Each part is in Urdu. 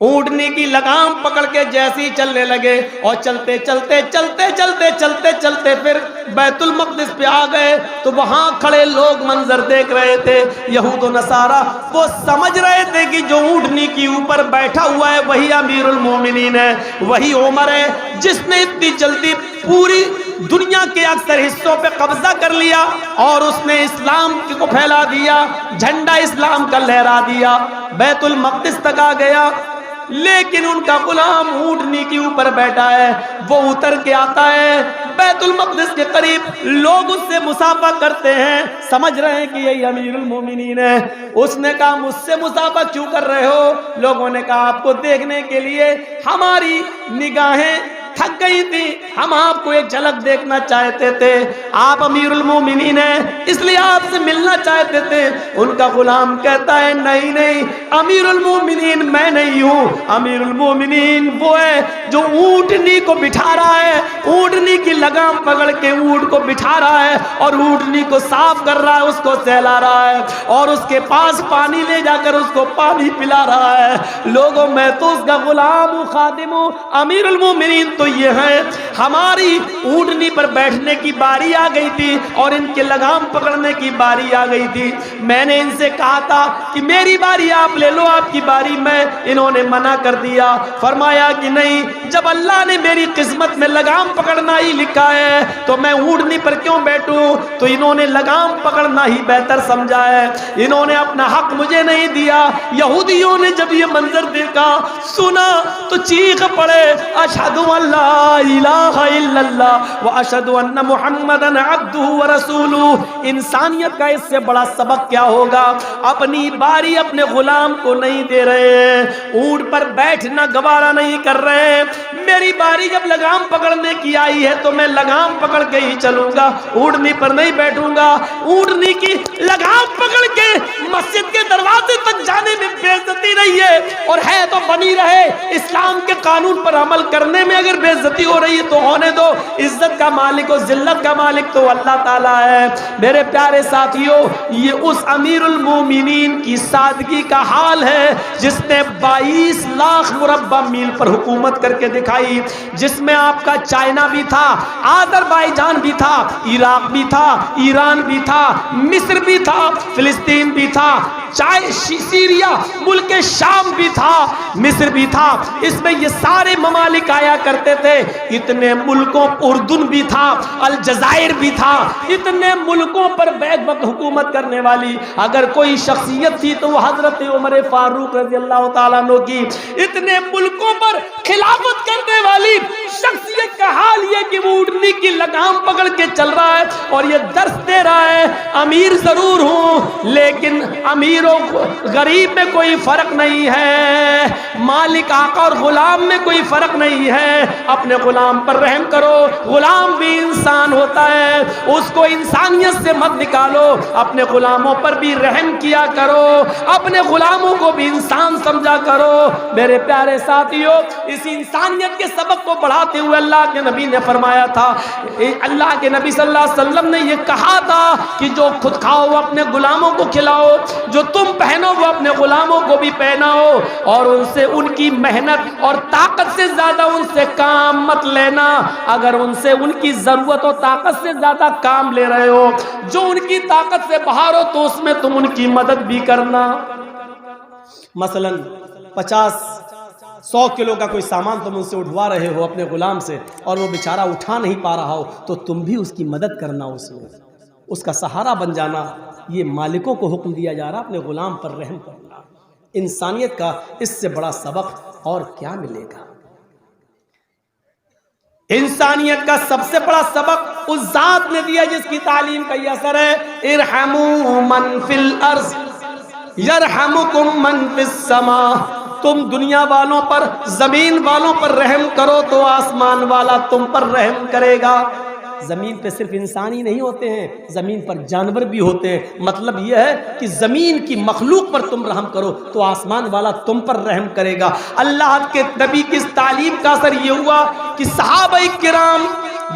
اونٹنی کی لگام پکڑ کے جیسے ہی چلنے لگے اور چلتے چلتے چلتے چلتے چلتے چلتے پھر بیت المقدس پہ آ گئے تو وہاں کھڑے لوگ منظر دیکھ رہے تھے، یہود و نصارہ۔ وہ سمجھ رہے تھے کہ جو اونٹنی کے اوپر بیٹھا ہوا ہے وہی امیر المومنین ہے، وہی عمر ہے جس نے اتنی جلدی پوری دنیا کے اکثر حصوں پہ قبضہ کر لیا اور اس نے اسلام کو پھیلا دیا، جھنڈا اسلام کا لہرا دیا، بیت المقدس تک آ گیا۔ لیکن ان کا غلام اونٹنی کے اوپر بیٹھا ہے، وہ اتر کے آتا ہے بیت المقدس کے قریب، لوگ اس سے مصافحہ کرتے ہیں، سمجھ رہے ہیں کہ یہی امیر المومنین ہے۔ اس نے کہا مجھ سے مصافحہ کیوں کر رہے ہو؟ لوگوں نے کہا آپ کو دیکھنے کے لیے ہماری نگاہیں تھک گئی تھی، ہم آپ کو ایک جھلک دیکھنا چاہتے تھے، آپ امیر المومنین ہیں اس لیے آپ سے ملنا چاہتے تھے۔ ان کا غلام کہتا ہے نہیں نہیں، امیر المومنین میں نہیں ہوں، امیر المومنین وہ ہے جو اونٹنی کو بٹھا رہا ہے، اونٹنی کی لگام پکڑ کے اونٹ کو بٹھا رہا ہے اور اونٹنی کو صاف کر رہا ہے، اس کو سہلا رہا ہے اور اس کے پاس پانی لے جا کر اس کو پانی پلا رہا ہے۔ لوگوں میں تو اس کا غلام ہوں، خادم ہوں، امیر المومنین تو یہ ہے۔ ہماری اونٹنی پر بیٹھنے کی باری آ گئی تھی اور ان کے لگام پکڑنے کی باری آ گئی تھی، میں نے ان سے کہا تھا کہ میری باری آپ لے لو، آپ کی باری میں، انہوں نے منع کر دیا۔ فرمایا کہ نہیں، جب اللہ نے میری قسمت میں لگام پکڑنا ہی لکھا ہے تو میں اونٹنی پر کیوں بیٹھوں؟ تو انہوں نے لگام پکڑنا ہی بہتر سمجھا ہے، انہوں نے اپنا حق مجھے نہیں دیا۔ یہودیوں نے جب یہ منظر دیکھا سنا تو چیخ پڑے اشہد ان لا الہ الا اللہ واشہد ان محمدا عبدہ ورسولہ۔ انسانیت کا اس سے بڑا سبق کیا ہوگا؟ اپنی باری اپنے غلام کو نہیں دے رہے ہیں، اونٹ پر بیٹھنا گوارا نہیں کر رہے ہیں۔ میری باری جب لگام پکڑنے کی آئی ہے تو میں لگام پکڑ کے ہی چلوں گا، اونٹنی پر نہیں بیٹھوں گا۔ اونٹنی کی لگام پکڑ کے مسجد کے دروازے تک جانے میں بے عزتی نہیں ہے، اور ہے تو بنی رہے، اسلام کے قانون پر عمل کرنے میں اگر بے عزتی ہو رہی ہے تو ہونے دو، عزت کا مالک و ذلت کا مالک تو اللہ تعالیٰ ہے۔ میرے پیارے ساتھیوں، یہ اس امیر المومنین کی سادگی کا حال ہے جس نے 22 لاکھ مربع میل پر حکومت کر کے دکھائی، جس میں آپ کا چائنا بھی تھا، آذربائیجان بھی تھا، عراق بھی تھا، ایران بھی تھا، مصر بھی تھا، فلسطین بھی تھا، سیریا ملک شام بھی تھا، مصر بھی تھا، اس میں یہ سارے ممالک آیا کرتے تھے۔ اتنے ملکوں، اردن بھی تھا، الجزائر بھی تھا، اتنے ملکوں پر بیک وقت حکومت کرنے والی اگر کوئی شخصیت تھی تو وہ حضرت عمر فاروق رضی اللہ تعالیٰ عنہ کی۔ اتنے ملکوں پر خلافت کرنے والی شخصیت کا حال یہ کہ وہ اونٹنی کی لگام پکڑ کے چل رہا ہے اور یہ درس دے رہا ہے امیر ضرور ہوں لیکن امیروں غریب میں کوئی فرق نہیں ہے، مالک آقا اور غلام میں کوئی فرق نہیں ہے۔ اپنے غلام پر رحم کرو، غلام بھی انسان ہوتا ہے، اس کو انسانیت سے مت نکالو، اپنے غلاموں پر بھی رحم کیا کرو، اپنے غلاموں کو بھی انسان سمجھا کرو۔ میرے پیارے ساتھیوں، اس انسانیت کے سبق کو بڑھاتے ہوئے اللہ کے نبی نے فرمایا تھا، اللہ کے نبی صلی اللہ علیہ وسلم نے یہ کہا تھا کہ جو خود کھاؤ وہ اپنے غلاموں کو کھلاؤ، جو تم پہنو وہ اپنے غلاموں کو بھی پہناؤ، اور ان سے ان کی محنت اور طاقت سے زیادہ ان سے کام مت لینا۔ اگر ان سے ان کی ضرورت و طاقت سے زیادہ کام لے رہے ہو، جو ان کی طاقت سے باہر ہو تو اس میں تم ان کی مدد بھی کرنا۔ مثلا 50-100 کلو کا کوئی سامان تم ان سے اٹھوا رہے ہو اپنے غلام سے اور وہ بیچارہ اٹھا نہیں پا رہا ہو تو تم بھی اس کی مدد کرنا، اس میں اس کا سہارا بن جانا۔ یہ مالکوں کو حکم دیا جا رہا اپنے غلام پر رحم کرنا۔ انسانیت کا اس سے بڑا سبق اور کیا ملے گا؟ انسانیت کا سب سے بڑا سبق اس ذات نے دیا جس کی تعلیم کا یہ اثر ہے، ارحموا من فی الارض یرحمکم من فی السماء۔ تم دنیا والوں پر، زمین والوں پر رحم کرو تو آسمان والا تم پر رحم کرے گا۔ زمین پہ صرف انسان ہی نہیں ہوتے ہیں، زمین پر جانور بھی ہوتے ہیں۔ مطلب یہ ہے کہ زمین کی مخلوق پر تم رحم کرو تو آسمان والا تم پر رحم کرے گا۔ اللہ کے نبی کی اس تعلیم کا اثر یہ ہوا کہ صحابہ کرام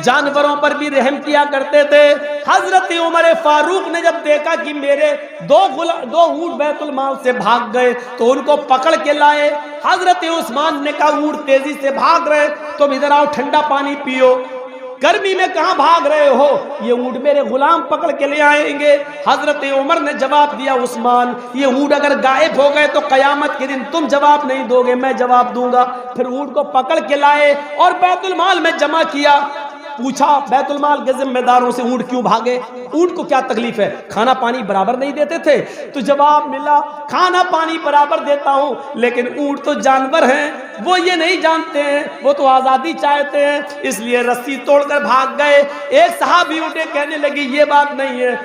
جانوروں پر بھی رحم کیا کرتے تھے، حضرت عمر فاروق نے جب دیکھا کہ میرے دو اونٹ بیت المال سے بھاگ گئے تو ان کو پکڑ کے لائے. حضرت عثمان نے کہا اونٹ تیزی سے بھاگ رہے, تم ادھر آؤ ٹھنڈا پانی پیو. گرمی میں کہاں بھاگ رہے ہو, یہ اونٹ میرے غلام پکڑ کے لے آئیں گے. حضرت عمر نے جواب دیا, عثمان یہ اونٹ اگر غائب ہو گئے تو قیامت کے دن تم جواب نہیں دو گے, میں جواب دوں گا. پھر اونٹ کو پکڑ کے لائے اور بیت المال میں جمع کیا. پوچھا بیت المال کے ذمہ داروں سے اونٹ کیوں بھاگے, اونٹ کو کیا تکلیف ہے, کھانا پانی برابر نہیں دیتے تھے؟ تو جواب ملا کھانا پانی برابر دیتا ہوں, لیکن اونٹ تو جانور ہیں, وہ یہ نہیں جانتے ہیں, وہ تو آزادی چاہتے ہیں, اس لیے رسی توڑ کر بھاگ گئے. ایک صحابی اٹھے کہنے لگے یہ بات نہیں ہے,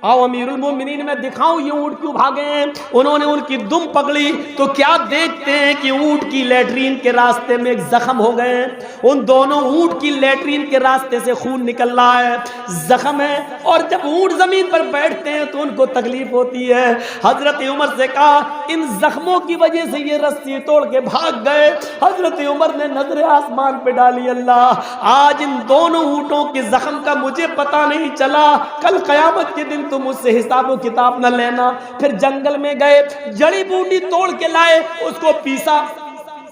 آؤ امیر المومنین میں دکھاؤں یہ اونٹ کیوں بھاگے ہیں. انہوں نے ان کی دم پکڑی تو کیا دیکھتے ہیں کہ اونٹ کی لیٹرین کے راستے میں ایک زخم ہو گئے ہیں. ان دونوں اونٹ کی لیٹرین کے راستے سے خون نکل رہا ہے, زخم ہے, اور جب اونٹ زمین پر بیٹھتے ہیں تو ان کو تکلیف ہوتی ہے. حضرت عمر سے کہا ان زخموں کی وجہ سے یہ رسی توڑ کے بھاگ گئے. حضرت عمر نے نظر آسمان پہ ڈالی, اللہ آج ان دونوں اونٹوں کے زخم کا مجھے پتا نہیں چلا, کل قیامت کے دن تم اس سے حساب و کتاب نہ لینا. پھر جنگل میں گئے, جڑی بوٹی توڑ کے لائے, اس کو پیسا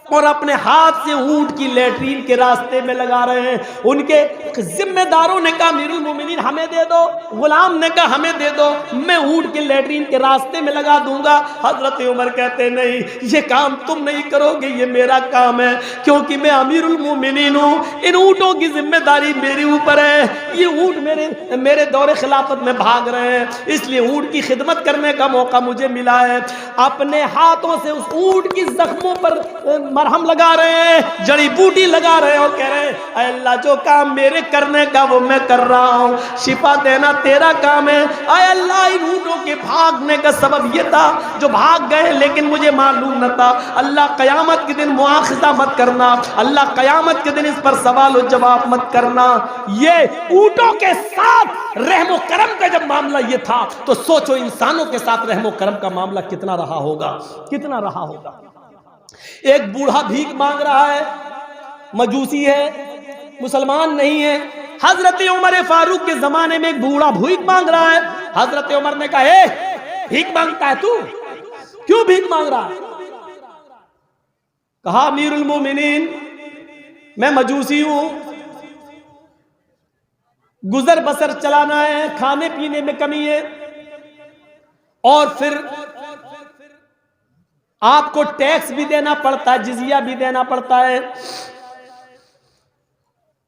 اور اپنے ہاتھ سے اونٹ کی لیٹرین کے راستے میں لگا رہے ہیں. ان کے ذمہ داروں نے کہا امیر المومنین ہمیں دے دو, غلام نے کہا ہمیں دے دو, میں اونٹ کے لیٹرین کے راستے میں لگا دوں گا. حضرت عمر کہتے نہیں, یہ کام تم نہیں کرو گے, یہ میرا کام ہے, کیونکہ میں امیر المومنین ہوں, ان اونٹوں کی ذمہ داری میرے اوپر ہے. یہ اونٹ میرے دور خلافت میں بھاگ رہے ہیں, اس لیے اونٹ کی خدمت کرنے کا موقع مجھے ملا ہے. اپنے ہاتھوں سے اس اونٹ کی زخموں پر مرہم لگا رہے ہیں, جڑی بوٹی لگا رہے ہیں, اور کہہ رہے ہیں اے اللہ جو کام میرے کرنے کا وہ میں کر رہا ہوں, شفا دینا تیرا کام ہے. اے اللہ ان اونٹوں کے بھاگنے کا سبب یہ تھا جو بھاگ گئے لیکن مجھے معلوم نہ تھا. اللہ قیامت کے دن مواخذہ مت کرنا, اللہ قیامت کے دن اس پر سوال و جواب مت کرنا. یہ اونٹوں کے ساتھ رحم و کرم کا جب معاملہ یہ تھا تو سوچو انسانوں کے ساتھ رحم و کرم کا معاملہ کتنا رہا ہوگا, کتنا رہا ہوگا. ایک بوڑھا بھیک مانگ رہا ہے, مجوسی ہے, مسلمان نہیں ہے. حضرت عمر فاروق کے زمانے میں ایک بوڑھا بھیک مانگ رہا ہے. حضرت عمر نے کہا اے بھیک مانگتا ہے تو, کیوں بھیک مانگ رہا ہے؟ کہا امیر المومنین میں مجوسی ہوں, گزر بسر چلانا ہے, کھانے پینے میں کمی ہے, اور پھر آپ کو ٹیکس بھی دینا پڑتا ہے, جزیہ بھی دینا پڑتا ہے,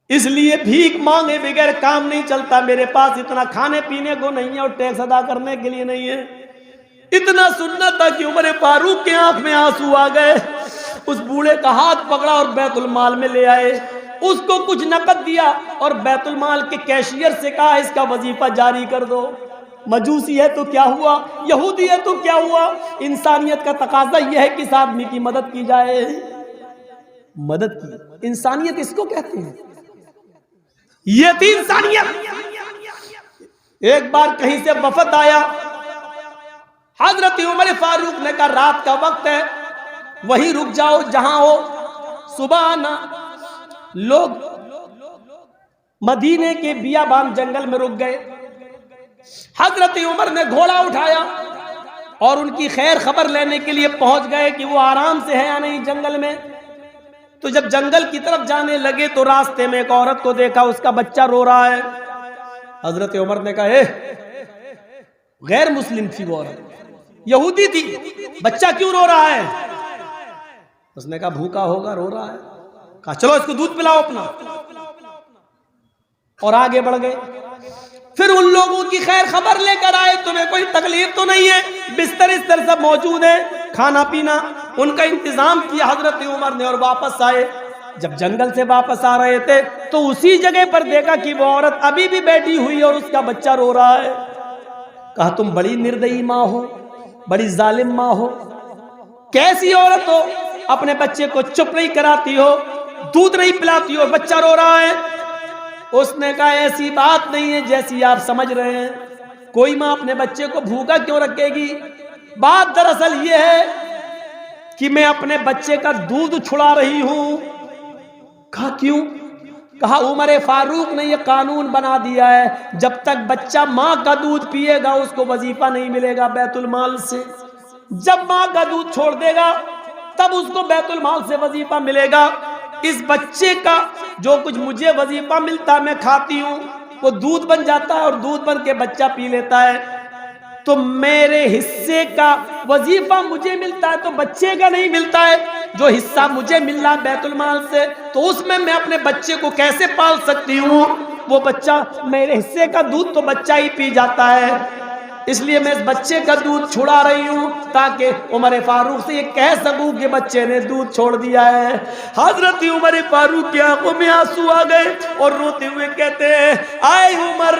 اس لیے بھیک مانگے بغیر کام نہیں چلتا. میرے پاس اتنا کھانے پینے کو نہیں ہے اور ٹیکس ادا کرنے کے لیے نہیں ہے. اتنا سننا تھا کہ عمر فاروق کے آنکھ میں آنسو آ گئے. اس بوڑھے کا ہاتھ پکڑا اور بیت المال میں لے آئے, اس کو کچھ نقد دیا اور بیت المال کے کیشیئر سے کہا اس کا وظیفہ جاری کر دو. مجوسی ہے تو کیا ہوا, یہودی ہے تو کیا ہوا, انسانیت کا تقاضا یہ ہے کہ اس آدمی کی مدد کی جائے. مدد کی انسانیت اس کو کہتے ہیں, یہ تھی انسانیت. ایک بار کہیں سے وفد آیا, حضرت عمر فاروق نے کہا رات کا وقت ہے, وہیں رک جاؤ جہاں ہو, صبح آنا. لوگ مدینے کے بیابان جنگل میں رک گئے. حضرت عمر نے گھوڑا اٹھایا اور ان کی خیر خبر لینے کے لیے پہنچ گئے کہ وہ آرام سے ہے یا نہیں جنگل میں. تو جب جنگل کی طرف جانے لگے تو راستے میں ایک عورت کو دیکھا, اس کا بچہ رو رہا ہے. حضرت عمر نے کہا غیر مسلم تھی وہ عورت, یہودی تھی, بچہ کیوں رو رہا ہے؟ اس نے کہا بھوکا ہوگا رو رہا ہے. کہا چلو اس کو دودھ پلاؤ اپنا, اور آگے بڑھ گئے. پھر ان لوگوں کی خیر خبر لے کر آئے, تمہیں کوئی تکلیف تو نہیں ہے, بستر اس طرح سب موجود ہے, کھانا پینا ان کا انتظام کیا حضرت عمر نے, اور واپس آئے. جب جنگل سے واپس آ رہے تھے تو اسی جگہ پر دیکھا کہ وہ عورت ابھی بھی بیٹھی ہوئی اور اس کا بچہ رو رہا ہے. کہا تم بڑی نردئی ماں ہو, بڑی ظالم ماں ہو, کیسی عورت ہو, اپنے بچے کو چپ نہیں کراتی ہو, دودھ نہیں پلاتی ہو, بچہ رو رہا ہے. اس نے کہا ایسی بات نہیں ہے جیسی آپ سمجھ رہے ہیں, کوئی ماں اپنے بچے کو بھوکا کیوں رکھے گی؟ بات دراصل یہ ہے کہ میں اپنے بچے کا دودھ چھڑا رہی ہوں. کہا کیوں؟ کہا عمر فاروق نے یہ قانون بنا دیا ہے جب تک بچہ ماں کا دودھ پیے گا اس کو وظیفہ نہیں ملے گا بیت المال سے، جب ماں کا دودھ چھوڑ دے گا تب اس کو بیت المال سے وظیفہ ملے گا۔ اس بچے کا جو کچھ مجھے وظیفہ ملتا ہے میں کھاتی ہوں وہ دودھ بن جاتا ہے اور دودھ بن کے بچہ پی لیتا ہے، تو میرے حصے کا وظیفہ مجھے ملتا ہے تو بچے کا نہیں ملتا ہے۔ جو حصہ مجھے مل رہا بیت المال سے تو اس میں اپنے بچے کو کیسے پال سکتی ہوں؟ وہ بچہ میرے حصے کا دودھ تو بچہ ہی پی جاتا ہے، اس لیے میں اس بچے کا دودھ چھڑا رہی ہوں تاکہ عمر فاروق سے یہ کہہ سکوں کہ بچے نے دودھ چھوڑ دیا ہے۔ حضرت عمر فاروق کی آنکھوں میں آنسو آ گئے اور روتے ہوئے کہتے ہیں آئے عمر،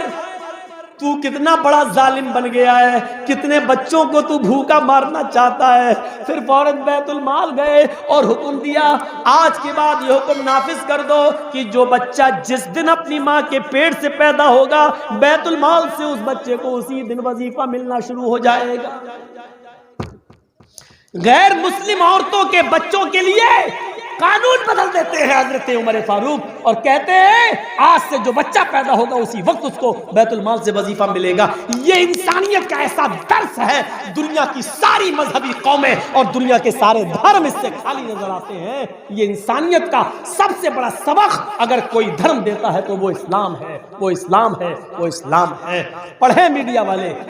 تو کتنا بڑا ظالم بن گیا ہے، کتنے بچوں کو تو بھوکا مارنا چاہتا ہے۔ پھر فوراً بیت المال گئے اور حکم دیا آج کے بعد یہ حکم نافذ کر دو کہ جو بچہ جس دن اپنی ماں کے پیٹ سے پیدا ہوگا بیت المال سے اس بچے کو اسی دن وظیفہ ملنا شروع ہو جائے گا۔ غیر مسلم عورتوں کے بچوں کے لیے قانون بدل دیتے ہیں حضرت عمر فاروق اور کہتے ہیں آج سے جو بچہ پیدا ہوگا اسی وقت اس کو بیت المال سے وظیفہ ملے گا۔ یہ انسانیت کا ایسا درس ہے، دنیا کی ساری مذہبی قومیں اور دنیا کے سارے دھرم اس سے خالی نظر آتے ہیں۔ یہ انسانیت کا سب سے بڑا سبق اگر کوئی دھرم دیتا ہے تو وہ اسلام ہے، وہ اسلام ہے، وہ اسلام ہے۔ پڑھیں میڈیا والے۔